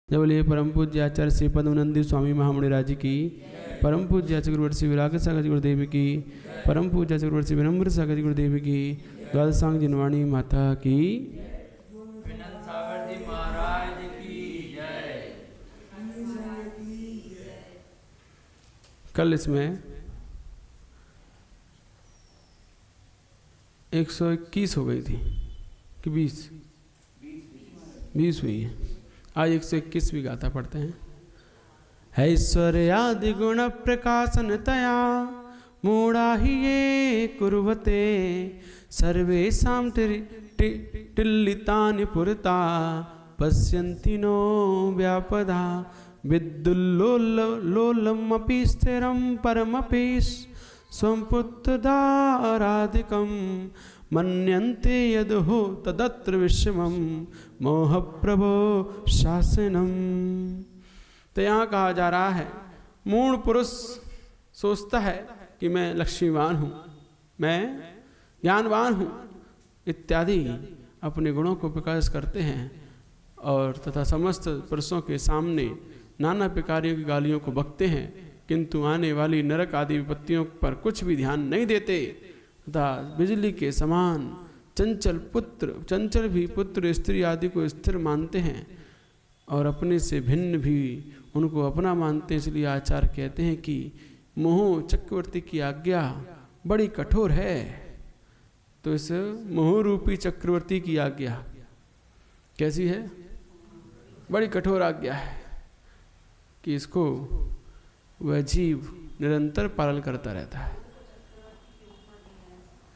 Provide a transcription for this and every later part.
जब बोलिए परम पूज्य आचार्य श्री पद्मनंदी स्वामी महामुनि राज की, परम पूज्य आचार्य गुरुवर्षी विराग सागर गुरुदेव की, परम पूज्य आचार्य गुरुवर्षी विनम्र सागर गुरुदेव की, द्वादशांग जिनवाणी माता की, विनंद सागर जी महाराज की जय। कल इसमें 121 हो गई थी कि 20 हुई है। आज 121 भी गाथा पढ़ते हैं। ऐश्वर्यादि गुण प्रकाशन तया मूढ़ा ही ये कुर्वते सर्वेषां टिल्लितानि पुरता पश्यन्ति नो व्यापदा विद्युल्लोलमपि स्थिरं परमपि स्वं पुत्रदाराधिकं मन्यन्ते यदहो तदत्र विषमं मोहप्रभो शासनम। तो यहाँ कहा जा रहा है मूढ़ पुरुष सोचता है कि मैं लक्ष्मीवान हूँ, मैं ज्ञानवान हूँ इत्यादि अपने गुणों को प्रकाश करते हैं और तथा समस्त पुरुषों के सामने नाना प्रकारों की गालियों को बकते हैं, किंतु आने वाली नरक आदि विपत्तियों पर कुछ भी ध्यान नहीं देते तथा बिजली के समान चंचल भी पुत्र स्त्री आदि को स्थिर मानते हैं और अपने से भिन्न भी उनको अपना मानते हैं। इसलिए आचार्य कहते हैं कि मोह चक्रवर्ती की आज्ञा बड़ी कठोर है। तो इस मोह रूपी चक्रवर्ती की आज्ञा कैसी है? बड़ी कठोर आज्ञा है कि इसको वह जीव निरंतर पालन करता रहता है।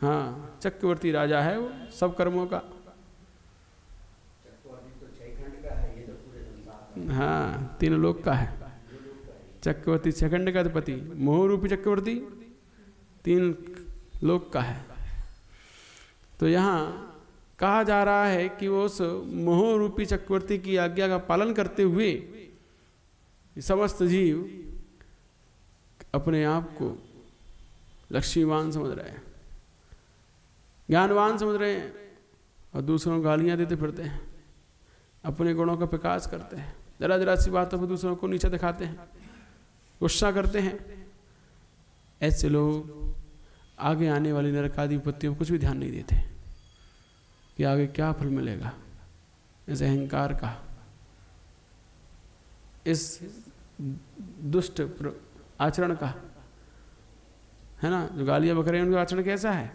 हाँ, चक्रवर्ती राजा है वो सब कर्मों का। हाँ, 3 लोक का है चक्रवर्ती, 6 खंड का अधिपति, मोह रूपी चक्रवर्ती 3 लोक का है। तो यहाँ कहा जा रहा है कि वो उस मोह रूपी चक्रवर्ती की आज्ञा का पालन करते हुए समस्त जीव अपने आप को लक्ष्मीवान समझ रहे हैं, ज्ञानवान समझ रहे हैं और दूसरों को गालियाँ देते फिरते हैं, अपने गुणों का प्रकाश करते हैं, जरा जरा सी बातों पर दूसरों को नीचा दिखाते हैं, गुस्सा करते हैं। ऐसे लोग आगे आने वाली नरक आदि विपत्तियों पर कुछ भी ध्यान नहीं देते कि आगे क्या फल मिलेगा। इस अहंकार का, इस दुष्ट आचरण का, है ना, जो गालियाँ बक रहे हैं उनका आचरण कैसा है?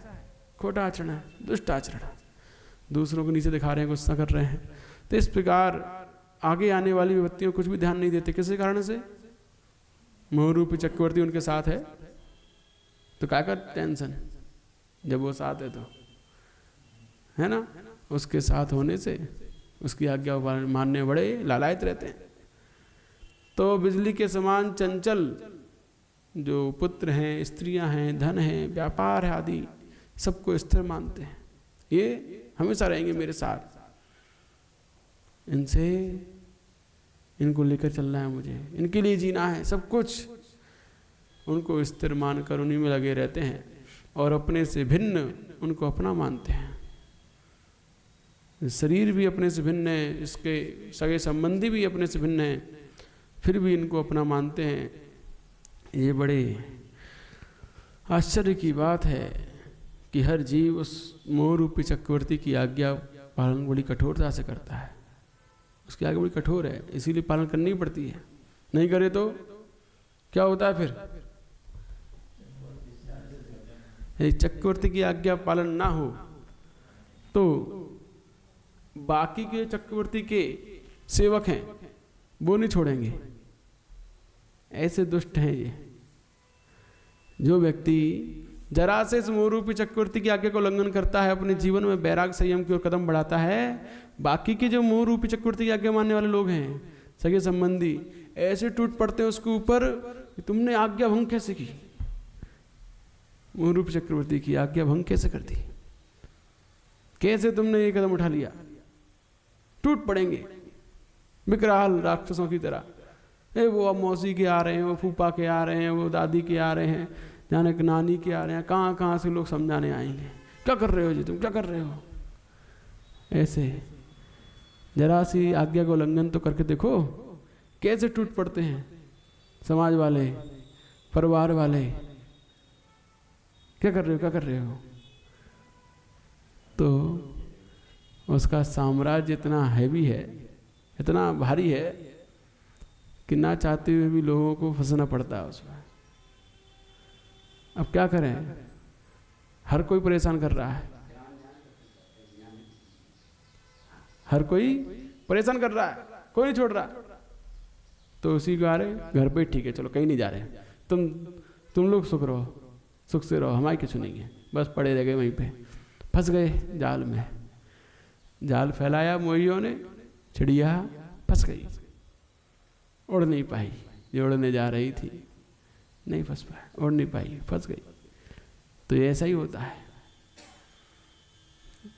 खोटा आचरण है, दुष्ट आचरण, दूसरों को नीचे दिखा रहे हैं, गुस्सा कर रहे हैं। तो इस प्रकार आगे आने वाली विपत्तियों कुछ भी ध्यान नहीं देते। किसी कारण से? मोह रूपी चक्रवर्ती उनके साथ है तो क्या कर टेंशन, जब वो साथ है तो, है ना, उसके साथ होने से उसकी आज्ञा मानने बड़े लालायत रहते हैं। तो बिजली के समान चंचल जो पुत्र हैं, स्त्रियां हैं, धन है, व्यापार है आदि सबको स्थिर मानते हैं। ये हमेशा रहेंगे मेरे साथ, इनको लेकर चलना है मुझे, इनके लिए जीना है, सब कुछ उनको स्थिर मानकर उन्हीं में लगे रहते हैं और अपने से भिन्न उनको अपना मानते हैं। शरीर भी अपने से भिन्न है, इसके सगे संबंधी भी अपने से भिन्न है, फिर भी इनको अपना मानते हैं। ये बड़े आश्चर्य की बात है कि हर जीव उस मोह रूपी चक्रवर्ती की आज्ञा पालन बड़ी कठोरता से करता है। उसकी आज्ञा बड़ी कठोर है, इसीलिए पालन करनी पड़ती है। नहीं करे तो क्या होता है फिर? चक्रवर्ती की आज्ञा पालन ना हो तो बाकी के चक्रवर्ती के सेवक हैं वो नहीं छोड़ेंगे। ऐसे दुष्ट हैं ये। जो व्यक्ति जरा से इस मोहरूपी चक्रवर्ती की आज्ञा को उल्लंघन करता है, अपने जीवन में वैराग संयम की ओर कदम बढ़ाता है, बाकी के जो मोहरूपी चक्रवर्ती की आज्ञा मानने वाले लोग हैं, सगे संबंधी, ऐसे टूट पड़ते हैं उसके ऊपर कि तुमने आज्ञा भंग कैसे की, मोहरूपी चक्रवर्ती की आज्ञा भंग कैसे कर दी, कैसे तुमने ये कदम उठा लिया। टूट पड़ेंगे विकराल राक्षसों की तरह। वो अब मौसी के आ रहे हैं, वो फूफा के आ रहे हैं, वो दादी के आ रहे हैं, जाने के नानी के आ रहे हैं, कहाँ कहाँ से लोग समझाने आएंगे, क्या कर रहे हो जी, तुम क्या कर रहे हो। ऐसे जरा सी आज्ञा को उल्लंघन तो करके देखो, कैसे टूट पड़ते हैं समाज वाले, परिवार वाले, क्या कर रहे हो, क्या कर रहे हो। तो उसका साम्राज्य इतना हैवी है, इतना भारी है कि ना चाहते हुए भी लोगों को फंसना पड़ता है उसमें। अब क्या करें, हर कोई परेशान कर रहा है, हर कोई परेशान कर रहा है, कोई नहीं छोड़ रहा। तो उसी को आ रहे घर पे ठीक है, चलो कहीं नहीं जा रहे, तुम लोग सुख रहो, सुख से रहो, हमारी क्यों सुनेंगे, बस पड़े रह गए वहीं पे, फंस गए जाल में। जाल फैलाया मोहियों ने, चिड़िया फंस गई, उड़ नहीं पाई, जो उड़ने जा रही थी नहीं फंस पाई, उड़ नहीं पाई, फंस गई। तो ऐसा ही होता है।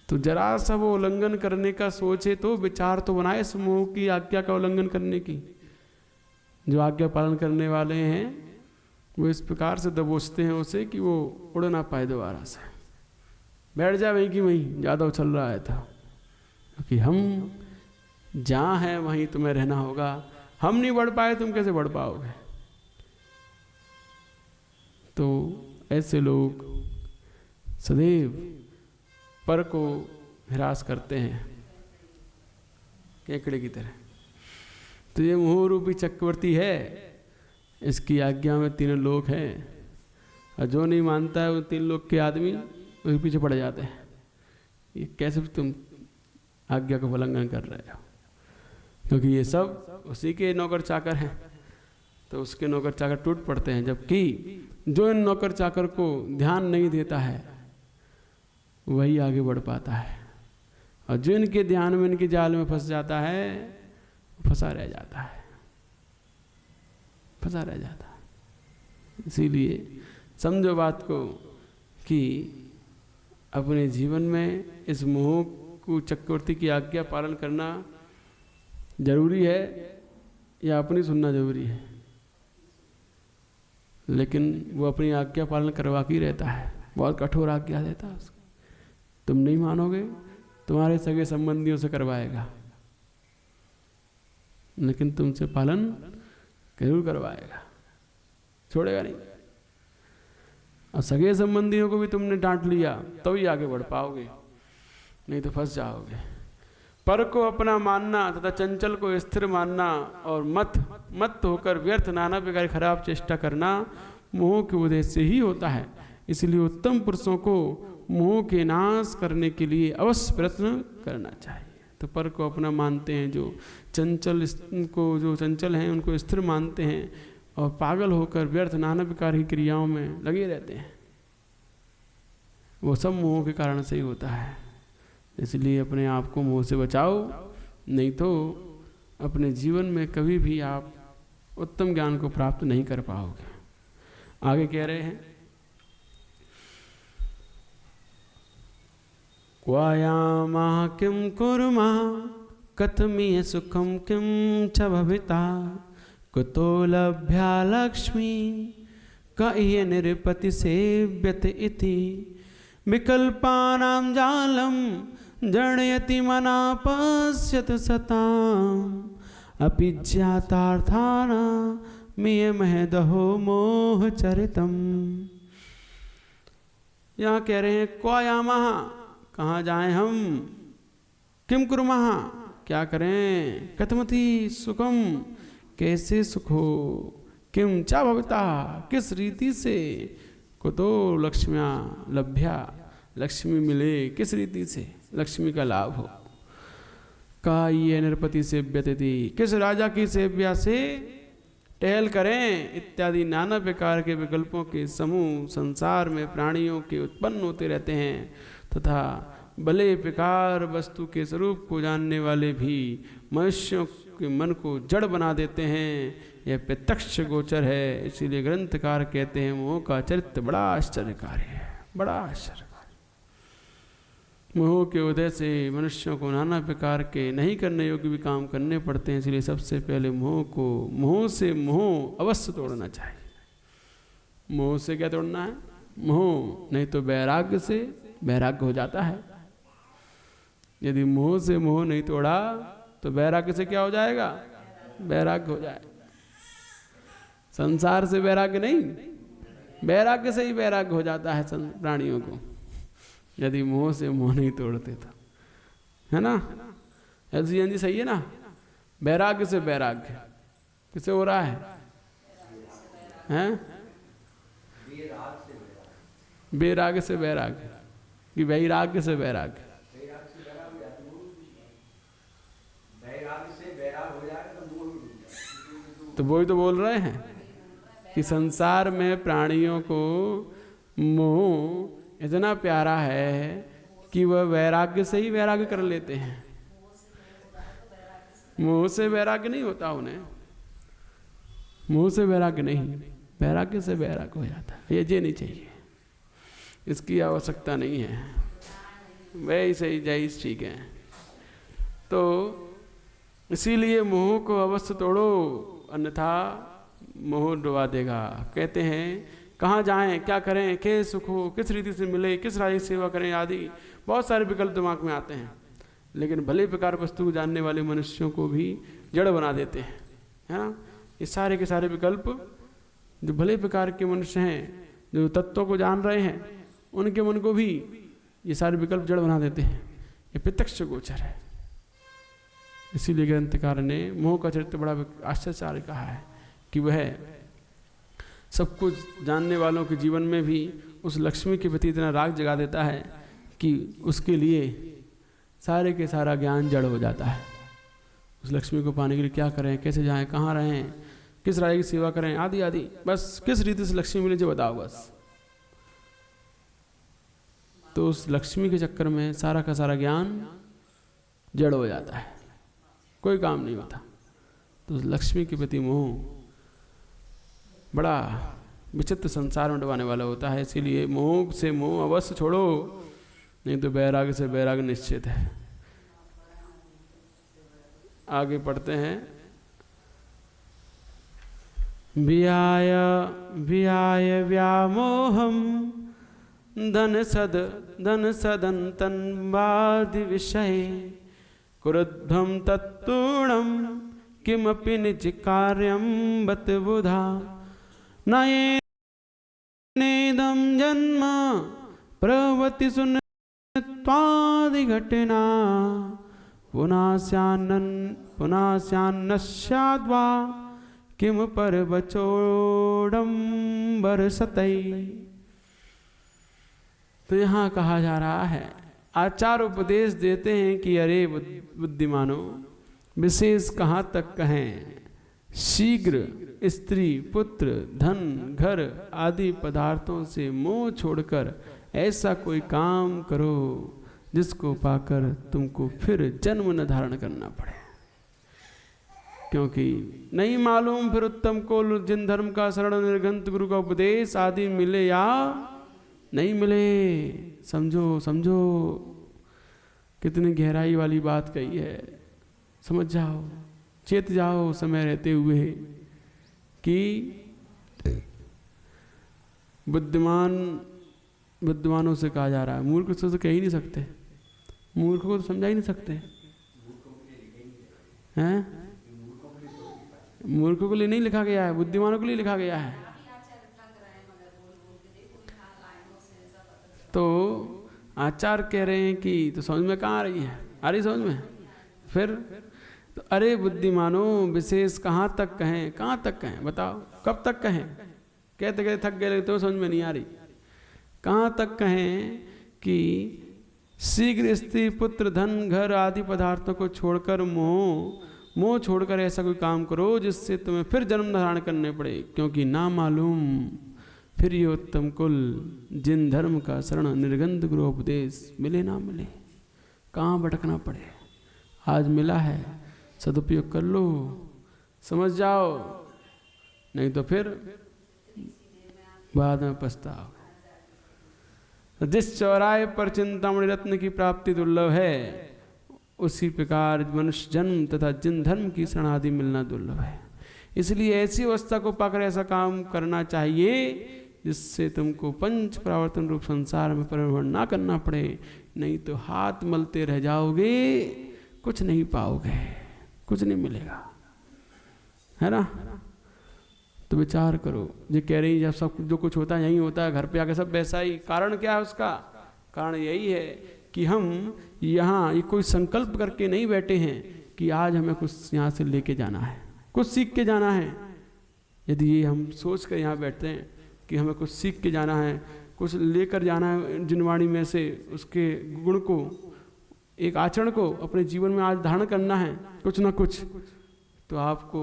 तो जरा सा वो उल्लंघन करने का सोचे तो विचार तो बनाए इस मोह की आज्ञा का उल्लंघन करने की। जो आज्ञा पालन करने वाले हैं वो इस प्रकार से दबोचते हैं उसे कि वो उड़ ना पाए दोबारा से, बैठ जाए वहीं की वहीं, ज़्यादा उछल रहा है था। क्योंकि हम जहाँ हैं वहीं तुम्हें रहना होगा, हम नहीं बढ़ पाए तुम कैसे बढ़ पाओगे। तो ऐसे लोग सदैव पर को हिरास करते हैं केकड़े की तरह। तो ये मोह रूपी चक्रवर्ती है, इसकी आज्ञा में तीनों लोग हैं, और जो नहीं मानता है वो तीन लोग के आदमी उसके पीछे पड़ जाते हैं। ये कैसे तुम आज्ञा का उल्लंघन कर रहे हो, क्योंकि ये सब उसी के नौकर चाकर हैं। तो उसके नौकर चाकर टूट पड़ते हैं, जबकि जो इन नौकर चाकर को ध्यान नहीं देता है वही आगे बढ़ पाता है, और जो इनके ध्यान में, इनके जाल में फंस जाता है, फंसा रह जाता है, फंसा रह जाता है। इसीलिए समझो बात को कि अपने जीवन में इस मोह को चक्रवर्ती की आज्ञा पालन करना जरूरी है या अपनी सुनना जरूरी है। लेकिन वो अपनी आज्ञा पालन करवा के ही रहता है, बहुत कठोर आज्ञा देता है उसको। तुम नहीं मानोगे, तुम्हारे सगे संबंधियों से करवाएगा, लेकिन तुमसे पालन जरूर करवाएगा, छोड़ेगा नहीं। और सगे संबंधियों को भी तुमने डांट लिया तो ही आगे बढ़ पाओगे, नहीं तो फंस जाओगे। पर को अपना मानना तथा चंचल को स्थिर मानना और मत होकर व्यर्थ नाना प्रकार खराब चेष्टा करना मोह के उदय से ही होता है। इसलिए उत्तम पुरुषों को मोह के नाश करने के लिए अवश्य प्रयत्न करना चाहिए। तो पर को अपना मानते हैं, जो चंचल हैं उनको स्थिर मानते हैं, और पागल होकर व्यर्थ नाना प्रकार की क्रियाओं में लगे रहते हैं, वो सब मोह के कारण से ही होता है। इसलिए अपने आप को मोह से बचाओ, नहीं तो अपने जीवन में कभी भी आप उत्तम ज्ञान को प्राप्त नहीं कर पाओगे। आगे कह रहे हैं, क्वायामः किं कुर्मः कथमीय सुखम किं च भविता कुतो लभ्या लक्ष्मी क इह निरपति सेव्यत इति विकल्पानां जालं जड़यति मना पश्यत सताम् अपि ज्ञातार्थानां मियमहदहो मोह चरितम्। यहाँ कह रहे हैं क्वायामः, कहाँ जाएं हम, किम कुर्मः, क्या करें, कथमति सुखम, कैसे सुख हो, किम चा भविता, किस रीति से, कुतो लक्ष्म्या लभ्या, लक्ष्मी मिले किस रीति से, लक्ष्मी का लाभ हो, का ये नरपति सेव्यते, किस राजा की सेव्या से टहल करें, इत्यादि नाना प्रकार के विकल्पों के समूह संसार में प्राणियों के उत्पन्न होते रहते हैं, तथा भले प्रकार वस्तु के स्वरूप को जानने वाले भी मनुष्यों के मन को जड़ बना देते हैं। यह प्रत्यक्ष गोचर है। इसीलिए ग्रंथकार कहते हैं मोह का चरित्र बड़ा आश्चर्यकारी है, बड़ा आश्चर्यकारी। मोह के उदय से मनुष्यों को नाना प्रकार के नहीं करने योग्य भी काम करने पड़ते हैं। इसलिए सबसे पहले मोह से मोह अवश्य तोड़ना चाहिए। मोह से क्या तोड़ना है, मोह नहीं तो वैराग्य से वैराग्य हो जाता है। यदि मोह से मोह नहीं तोड़ा तो वैराग्य से क्या हो जाएगा, वैराग्य हो जाए। संसार से वैराग्य नहीं, वैराग्य से ही वैराग्य हो जाता है प्राणियों को, यदि मोह से मोह नहीं तोड़ते तो, है ना? एलसीएन जी सही है ना? वैराग्य से वैराग्य किसे हो रहा है? हैं? वैराग्य से वैराग्य कि वैराग्य से वैराग्य? तो वही तो बोल रहे हैं कि संसार में प्राणियों को मोह इतना प्यारा है कि वह वैराग्य से ही वैराग्य कर लेते हैं। मोह से वैराग्य नहीं होता उन्हें, मोह से वैराग्य नहीं, वैराग्य से वैराग्य हो जाता है। ये नहीं चाहिए, इसकी आवश्यकता नहीं है, वैसे ही जायज ठीक है। तो इसीलिए मोह को अवश्य तोड़ो, अन्यथा मोह डुबा देगा। कहते हैं कहाँ जाएं, क्या करें, कैसे सुख हो, किस रीति से मिले, किस राय सेवा करें आदि बहुत सारे विकल्प दिमाग में आते हैं, लेकिन भले प्रकार वस्तु को जानने वाले मनुष्यों को भी जड़ बना देते हैं, है ना? ये सारे के सारे विकल्प जो भले प्रकार के मनुष्य हैं, जो तत्वों को जान रहे हैं, उनके मन को भी ये सारे विकल्प जड़ बना देते हैं। ये प्रत्यक्ष गोचर है। इसीलिए ग्रंथकार ने मोह का चरित्र बड़ा आश्चर्य कहा है कि वह सब कुछ जानने वालों के जीवन में भी उस लक्ष्मी के प्रति इतना राग जगा देता है कि उसके लिए सारे के सारा ज्ञान जड़ हो जाता है। उस लक्ष्मी को पाने के लिए क्या करें, कैसे जाएं, कहाँ रहें, किस राय की सेवा करें आदि आदि, बस किस रीति से लक्ष्मी मिले जो बताओ बस। तो उस लक्ष्मी के चक्कर में सारा का सारा ज्ञान जड़ हो जाता है, कोई काम नहीं होता। तो उस लक्ष्मी के प्रति मोह बड़ा विचित्र संसार में डुबाने वाला होता है। इसीलिए मोह से मोह अवश्य छोड़ो, नहीं तो वैराग्य से वैराग्य निश्चित है। आगे पढ़ते हैं। वियाय वियाय व्यामोहम धन सदंतन वादि विषय क्रुद्धम तत्तूणम किमपि निज कार्यम बत बुधा नयेदम जन्म प्रवति सुनत्वादि घटना पुनः स्यान्नस्याद्वा किम पर बचोडंबर सतई। तो यहाँ कहा जा रहा है, आचार्य उपदेश देते हैं कि अरे बुद्धिमानो, विशेष कहाँ तक कहें, शीघ्र स्त्री पुत्र धन घर आदि पदार्थों से मोह छोड़कर ऐसा कोई काम करो जिसको पाकर तुमको फिर जन्म न धारण करना पड़े। क्योंकि नहीं मालूम फिर उत्तम को जिन धर्म का शरण निर्गंत गुरु का उपदेश आदि मिले या नहीं मिले। समझो समझो, कितनी गहराई वाली बात कही है। समझ जाओ, चेत जाओ समय रहते हुए कि बुद्धिमानों से कहा जा रहा है, मूर्ख से तो कह ही नहीं सकते, मूर्ख को तो समझा ही नहीं सकते हैं। मूर्खों के लिए नहीं लिखा गया है, बुद्धिमानों के लिए लिखा गया है। तो आचार्य कह रहे हैं कि तो समझ में कहाँ आ रही है, आ रही समझ में। फिर तो अरे बुद्धिमानो, विशेष कहाँ तक कहें, कहाँ तक कहें बताओ, कब तक कहें। कहते कहते थक गए तो समझ में नहीं आ रही। कहाँ तक कहें कि शीघ्र स्त्री पुत्र धन घर आदि पदार्थों को छोड़कर मोह छोड़कर ऐसा कोई काम करो जिससे तुम्हें फिर जन्म धारण करने पड़े। क्योंकि ना मालूम फिर ये उत्तम कुल जिन धर्म का शरण निर्गंध गुरु उपदेश मिले ना मिले, कहाँ भटकना पड़े। आज मिला है, सदुपयोग कर लो, समझ जाओ, नहीं तो फिर बाद में पछताओ। जिस चौराहे पर चिंतामणि रत्न की प्राप्ति दुर्लभ है, उसी प्रकार मनुष्य जन्म तथा जिन धर्म की शरण आदि मिलना दुर्लभ है। इसलिए ऐसी अवस्था को पाकर ऐसा काम करना चाहिए जिससे तुमको पंच प्रावर्तन रूप संसार में परिवर्तन ना करना पड़े। नहीं तो हाथ मलते रह जाओगे, कुछ नहीं पाओगे, कुछ नहीं मिलेगा। है ना। तो विचार करो, ये कह रही जब सब जो कुछ होता है यही होता है, घर पे आके सब वैसा ही। कारण क्या है उसका? कारण यही है कि हम यहाँ ये कोई संकल्प करके नहीं बैठे हैं कि आज हमें कुछ यहाँ से लेके जाना है, कुछ सीख के जाना है। यदि ये हम सोच कर यहाँ बैठते हैं कि हमें कुछ सीख के जाना है, कुछ लेकर जाना है जिनवाणी में से, उसके गुण को, एक आचरण को अपने जीवन में आज धारण करना है कुछ ना कुछ, तो आपको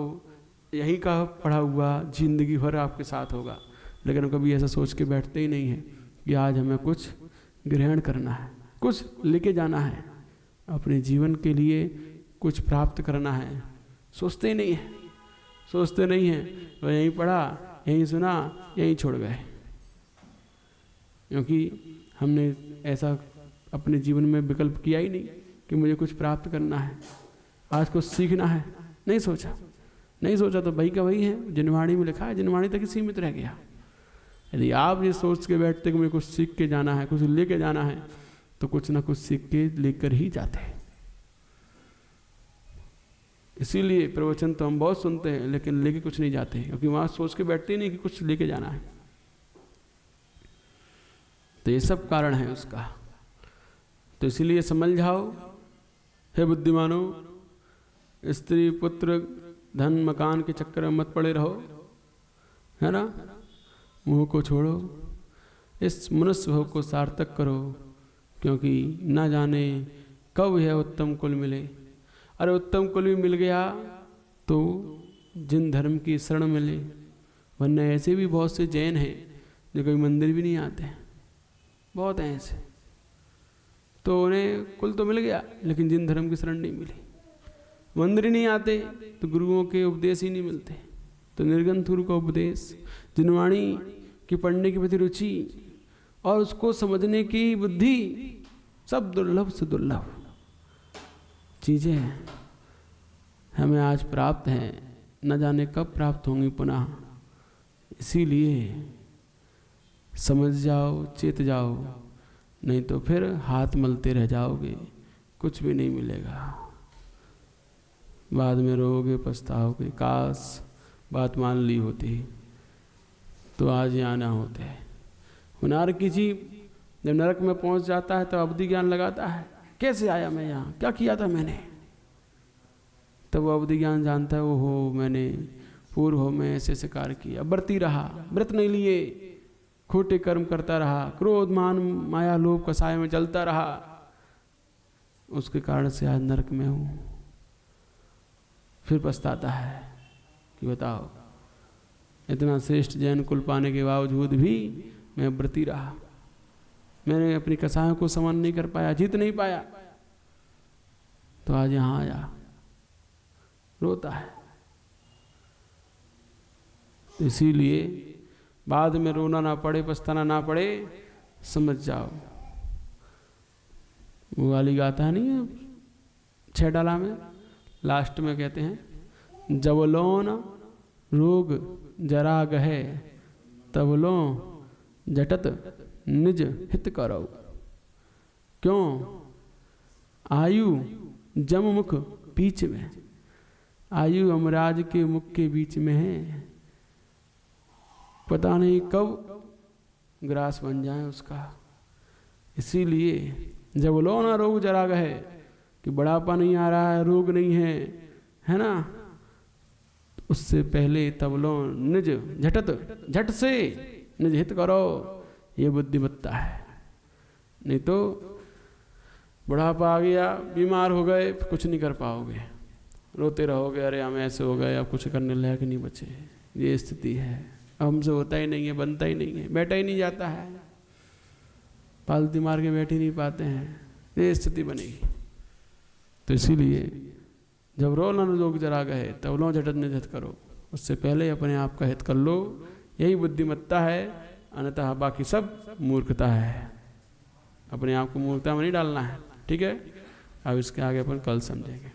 यही का पढ़ा हुआ जिंदगी भर आपके साथ होगा। लेकिन कभी ऐसा सोच के बैठते ही नहीं है कि आज हमें कुछ ग्रहण करना है, कुछ लेके जाना है, अपने जीवन के लिए कुछ प्राप्त करना है। सोचते ही नहीं है, सोचते नहीं हैं। तो यहीं पढ़ा, यहीं सुना, यहीं छोड़ गए, क्योंकि हमने ऐसा अपने जीवन में विकल्प किया ही नहीं कि मुझे कुछ प्राप्त करना है, आज कुछ सीखना है। नहीं सोचा, नहीं सोचा तो वही का वही है, जिनवाणी में लिखा है, जिनवाणी तक ही सीमित रह गया। यदि आप ये सोच के बैठते कि मुझे कुछ सीख के जाना है, कुछ लेके जाना है, तो कुछ ना कुछ सीख के लेकर ही जाते हैं। इसीलिए प्रवचन तो हम बहुत सुनते हैं लेकिन लेके कुछ नहीं जाते, क्योंकि वहाँ सोच के बैठते ही नहीं कि कुछ लेके जाना है। तो ये सब कारण है उसका। तो इसीलिए समझ जाओ, हे बुद्धिमानो, स्त्री पुत्र धन मकान के चक्कर में मत पड़े रहो, है ना। मुँह को छोड़ो, इस मनुष्य भव को सार्थक करो, क्योंकि न जाने कब यह उत्तम कुल मिले। अरे उत्तम कुल भी मिल गया तो जिन धर्म की शरण मिले, वरना ऐसे भी बहुत से जैन हैं जो कभी मंदिर भी नहीं आते, बहुत हैं ऐसे। तो उन्हें कुल तो मिल गया लेकिन जिन धर्म की शरण नहीं मिली, मंदिर ही नहीं आते, तो गुरुओं के उपदेश ही नहीं मिलते। तो निर्गंथुर का उपदेश, जिनवाणी की पढ़ने की प्रति रुचि और उसको समझने की बुद्धि, सब दुर्लभ से दुर्लभ चीज़ें हमें आज प्राप्त हैं, न जाने कब प्राप्त होंगी पुनः। इसीलिए समझ जाओ, चेत जाओ, नहीं तो फिर हाथ मलते रह जाओगे, कुछ भी नहीं मिलेगा। बाद में रोओगे, पछताओगे, काश बात मान ली होती तो आज यहाँ ना होते। हुनार की जीव जब नरक में पहुँच जाता है तो अवधि ज्ञान लगाता है, कैसे आया मैं यहाँ, क्या किया था मैंने। तब वो अवधि ज्ञान जानता है, ओहो मैंने पूर्व में ऐसे ऐसे कार्य किया, व्रती रहा, व्रत नहीं लिए, खोटे कर्म करता रहा, क्रोध मान माया लोभ कसाय में चलता रहा, उसके कारण से आज नरक में हूँ। फिर पछताता है कि बताओ, इतना श्रेष्ठ जैन कुल पाने के बावजूद भी मैं व्रती रहा, मैंने अपनी कसायों को समन नहीं कर पाया, जीत नहीं पाया, तो आज यहाँ आया, रोता है। तो इसीलिए बाद में रोना ना पड़े, पछताना ना पड़े, समझ जाओ। वो वाली गाता है नहीं है 6 डाला में, लास्ट में कहते हैं, जबलोन रोग जरा गहे तबलो जटत निज हित करो। क्यों? आयु जम मुख बीच में, आयु अमराज के मुख के बीच में है, पता नहीं कब ग्रास बन जाए उसका। इसीलिए जब लो ना रोग जरा गए, कि बुढ़ापा नहीं आ रहा है, रोग नहीं है ना, उससे पहले तब लो निज झटत, झट से निज हित करो, ये बुद्धिमत्ता है। नहीं तो बुढ़ापा आ गया, बीमार हो गए, कुछ नहीं कर पाओगे, रोते रहोगे, अरे हम ऐसे हो गए, अब कुछ करने लायक नहीं बचे। ये स्थिति है, हमसे होता ही नहीं है, बनता ही नहीं है, बैठा ही नहीं जाता है, पालती मार के बैठ ही नहीं पाते हैं, ये स्थिति बनेगी। तो इसीलिए जब रो न लोग जरा गए तब लो झटत निज हित करो, उससे पहले अपने आप का हित कर लो, यही बुद्धिमत्ता है, अन्यथा बाकी सब मूर्खता है। अपने आप को मूर्खता में नहीं डालना है, ठीक है। अब इसके आगे अपन कल समझेंगे।